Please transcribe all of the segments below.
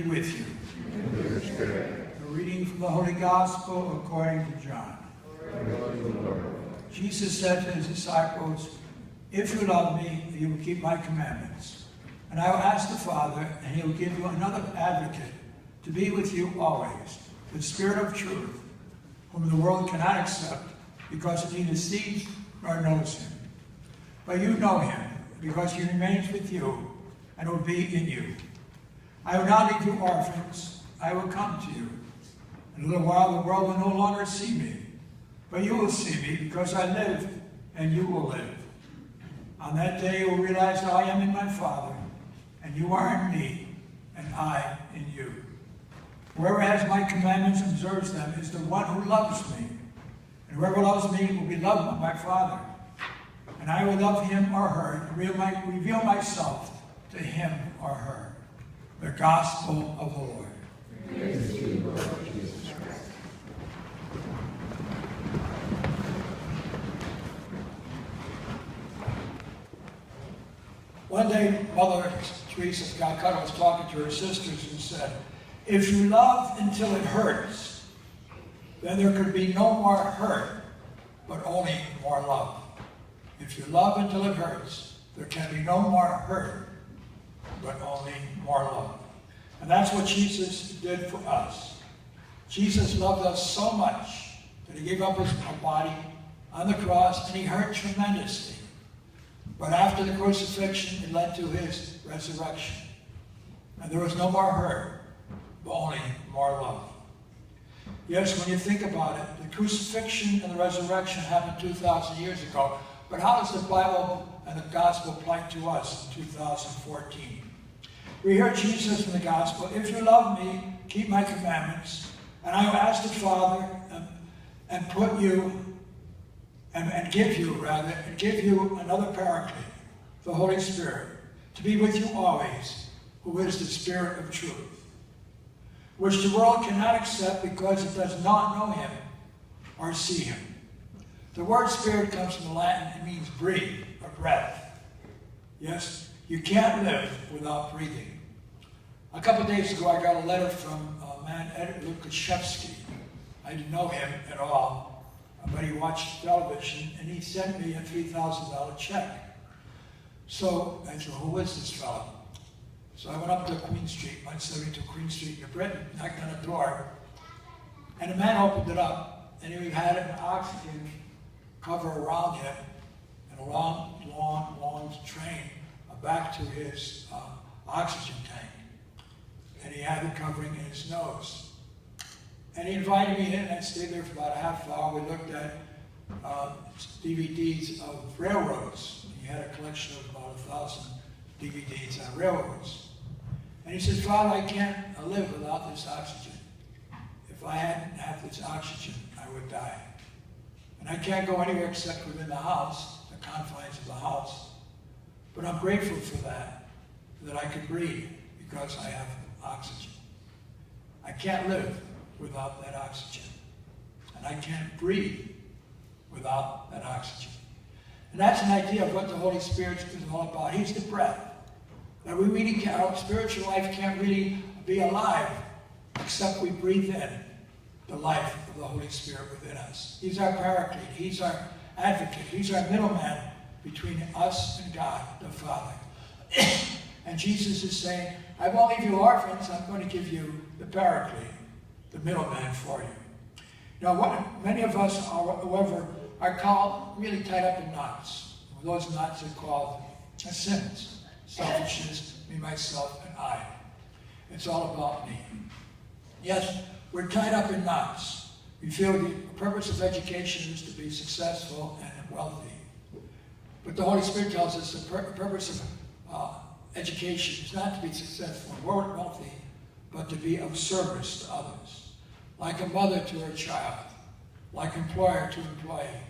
be with you. And with your spirit. A reading from the Holy Gospel according to John. Glory to the Lord. Jesus said to his disciples, "If you love me, you will keep my commandments. And I will ask the Father, and he will give you another advocate to be with you always, the Spirit of truth, whom the world cannot accept, because it neither sees nor knows him. But you know him, because he remains with you and will be in you. I will not leave you orphans. I will come to you. In a little while the world will no longer see me, but you will see me, because I live, and you will live. On that day you will realize that I am in my Father, and you are in me, and I in you. Whoever has my commandments and observes them is the one who loves me. And whoever loves me will be loved by my Father. And I will love him or her, and reveal myself to him or her." The Gospel of the Lord. Praise to you, Lord Jesus Christ. One day, Mother Teresa of Calcutta was talking to her sisters and said, "If you love until it hurts, then there could be no more hurt, but only more love. If you love until it hurts, there can be no more hurt, but only more love." And that's what Jesus did for us. Jesus loved us so much that he gave up his body on the cross, and he hurt tremendously. But after the crucifixion, it led to his resurrection. And there was no more hurt, but only more love. Yes, when you think about it, the crucifixion and the resurrection happened 2,000 years ago. But how does the Bible and the gospel apply to us in 2014? We hear Jesus in the gospel, "If you love me, keep my commandments, and I will ask the Father and put you, and give you another Paraclete, the Holy Spirit, to be with you always, who is the Spirit of truth, which the world cannot accept because it does not know him or see him." The word Spirit comes from the Latin. It means breathe or breath. Yes, you can't live without breathing. A couple of days ago, I got a letter from a man, Ed Lukashevsky. I didn't know him at all, but he watched television, and he sent me a $3,000 check. So I said, "Who is this fellow?" So I went up to Queen Street, 172 Queen Street in New Britain, knocked on the door, and the man opened it up, and he had an oxygen cover around him, and a long train back to his oxygen tank. And he had it covering his nose. And he invited me in, and I stayed there for about a half hour. We looked at DVDs of railroads. He had a collection of about 1,000 DVDs on railroads. And he said, "Father, I can't live without this oxygen. If I hadn't had this oxygen, I would die. And I can't go anywhere except within the house, the confines of the house. But I'm grateful for that I could breathe because I have oxygen. I can't live without that oxygen. And I can't breathe without that oxygen." And that's an idea of what the Holy Spirit is all about. He's the breath. That we really can't, our spiritual life can't really be alive except we breathe in the life of the Holy Spirit within us. He's our Paraclete. He's our advocate. He's our middleman between us and God, the Father. And Jesus is saying, "I won't leave you orphans. I'm going to give you the Paraclete, the middleman for you." Now, many of us, however, are called really tied up in knots. Those knots are called sins. Selfishness, me, myself, and I. It's all about me. Yes, we're tied up in knots. We feel the purpose of education is to be successful and wealthy. But the Holy Spirit tells us the purpose of education is not to be successful and wealthy, but to be of service to others. Like a mother to her child, like employer to employee,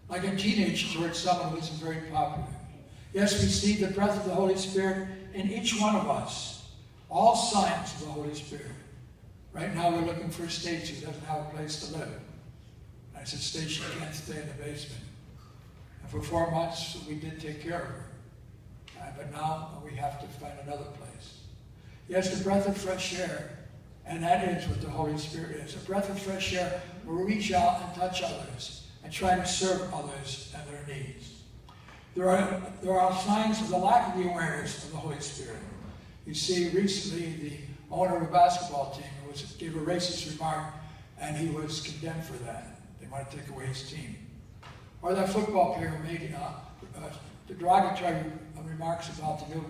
like a teenager towards someone who isn't very popular. Yes, we see the breath of the Holy Spirit in each one of us. All signs of the Holy Spirit. Right now we're looking for Stacy who doesn't have a place to live. I said, "Stacy can't stay in the basement." And for 4 months we did take care of her. But now we have to find another place. Yes, the breath of fresh air, and that is what the Holy Spirit is. A breath of fresh air will reach out and touch others and try to serve others and their needs. There are signs of the lack of the awareness of the Holy Spirit. You see, recently the owner of a basketball team gave a racist remark, and he was condemned for that. They want to take away his team. Or that football player made the derogatory remarks about the new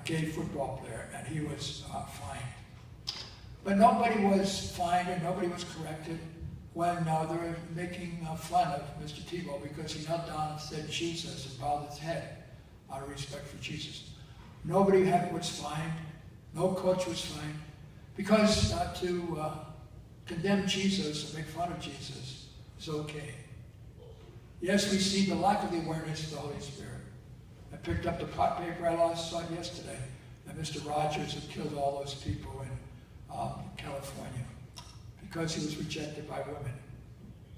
gay football player, and he was fined. But nobody was fined and nobody was corrected when they were making fun of Mr. Tebow because he knelt down and said Jesus and bowed his head out of respect for Jesus. Nobody was fined. No coach was fined. Because to condemn Jesus and make fun of Jesus is okay. Yes, we see the lack of the awareness of the Holy Spirit. I picked up the paper I saw yesterday that Mr. Rogers had killed all those people in California because he was rejected by women.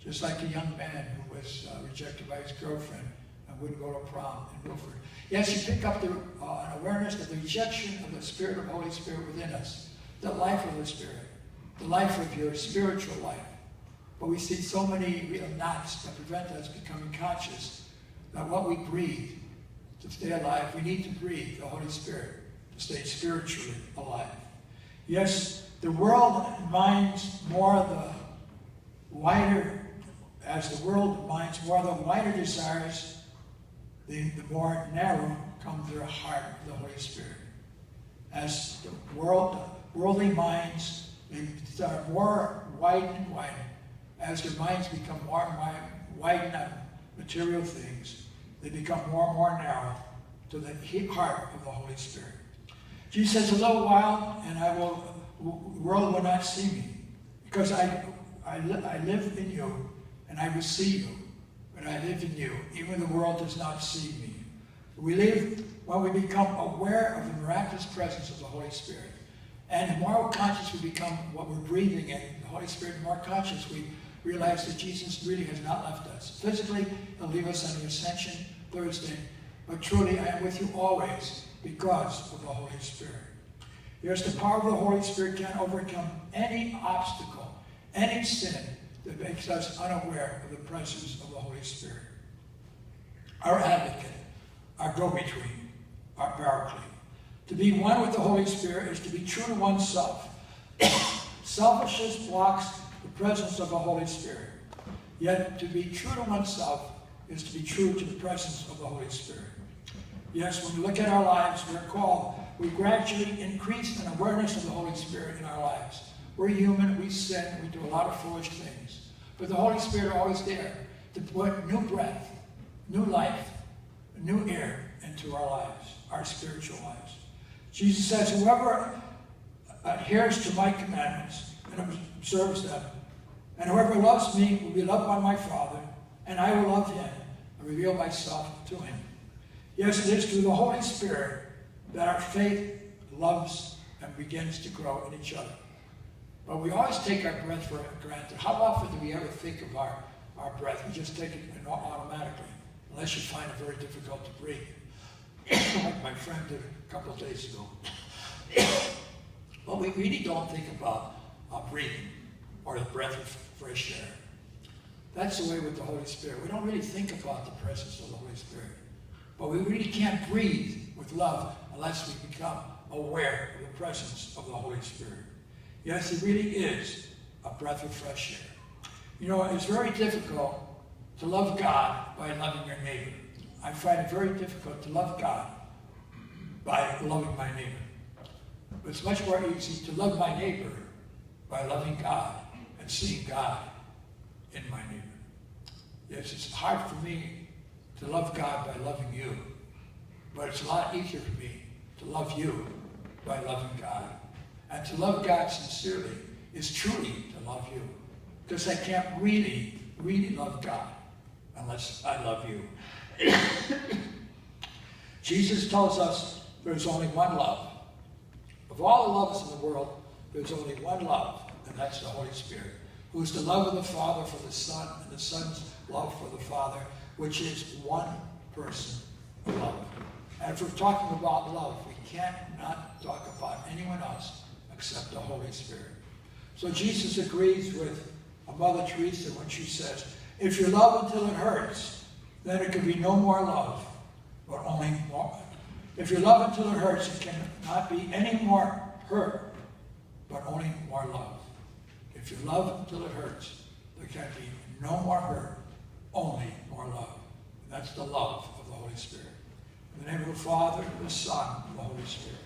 Just like a young man who was rejected by his girlfriend and wouldn't go to prom in Milford. Yes, you pick up an awareness of the rejection of the Spirit of the Holy Spirit within us, the life of the Spirit, the life of your spiritual life. But we see so many real knots that prevent us becoming conscious that what we breathe to stay alive, we need to breathe the Holy Spirit to stay spiritually alive. Yes, the world minds more the wider, as the world minds more the wider desires, the more narrow comes their heart of the Holy Spirit. As the worldly minds, they are more widened and widened. As their minds become more and more widened on material things, they become more and more narrow to the heart of the Holy Spirit. Jesus says, a little while, and the world will not see me, because I live in you, and I will see you, but I live in you. Even the world does not see me. We live when we become aware of the miraculous presence of the Holy Spirit. And the more conscious we become what we're breathing in, the Holy Spirit, the more conscious we realize that Jesus really has not left us. Physically, he'll leave us on the ascension Thursday, but truly I am with you always because of the Holy Spirit. Yes, the power of the Holy Spirit can overcome any obstacle, any sin that makes us unaware of the presence of the Holy Spirit. Our advocate, our go-between, our paraclete. To be one with the Holy Spirit is to be true to oneself. Selfishness blocks the presence of the Holy Spirit. Yet to be true to oneself is to be true to the presence of the Holy Spirit. Yes, when we look at our lives, we gradually increase an awareness of the Holy Spirit in our lives. We're human, we sin, we do a lot of foolish things. But the Holy Spirit is always there to put new breath, new life, new air into our lives, our spiritual lives. Jesus says, whoever adheres to my commandments and observes them, and whoever loves me will be loved by my Father, and I will love him and reveal myself to him. Yes, it is through the Holy Spirit that our faith loves and begins to grow in each other. But we always take our breath for granted. How often do we ever think of our breath? We just take it automatically, unless you find it very difficult to breathe. Like my friend did a couple of days ago. But we really don't think about breathing or the breath of fresh air. That's the way with the Holy Spirit. We don't really think about the presence of the Holy Spirit. But we really can't breathe with love unless we become aware of the presence of the Holy Spirit. Yes, it really is a breath of fresh air. You know, it's very difficult to love God by loving your neighbor. I find it very difficult to love God by loving my neighbor. But it's much more easy to love my neighbor by loving God and seeing God in my neighbor. Yes, it's hard for me to love God by loving you, but it's a lot easier for me to love you by loving God. And to love God sincerely is truly to love you, because I can't really love God unless I love you. Jesus tells us there's only one love. Of all the loves in the world, there's only one love, and that's the Holy Spirit, who is the love of the Father for the Son, and the Son's love for the Father, which is one person of love. And if we're talking about love, we can't not talk about anyone else except the Holy Spirit. So Jesus agrees with Mother Teresa when she says, if you love until it hurts, then it can be no more love, but only more. If you love until it hurts, it cannot be any more hurt, but only more love. If you love until it hurts, there can be no more hurt, only more love. And that's the love of the Holy Spirit. In the name of the Father, the Son, and the Holy Spirit.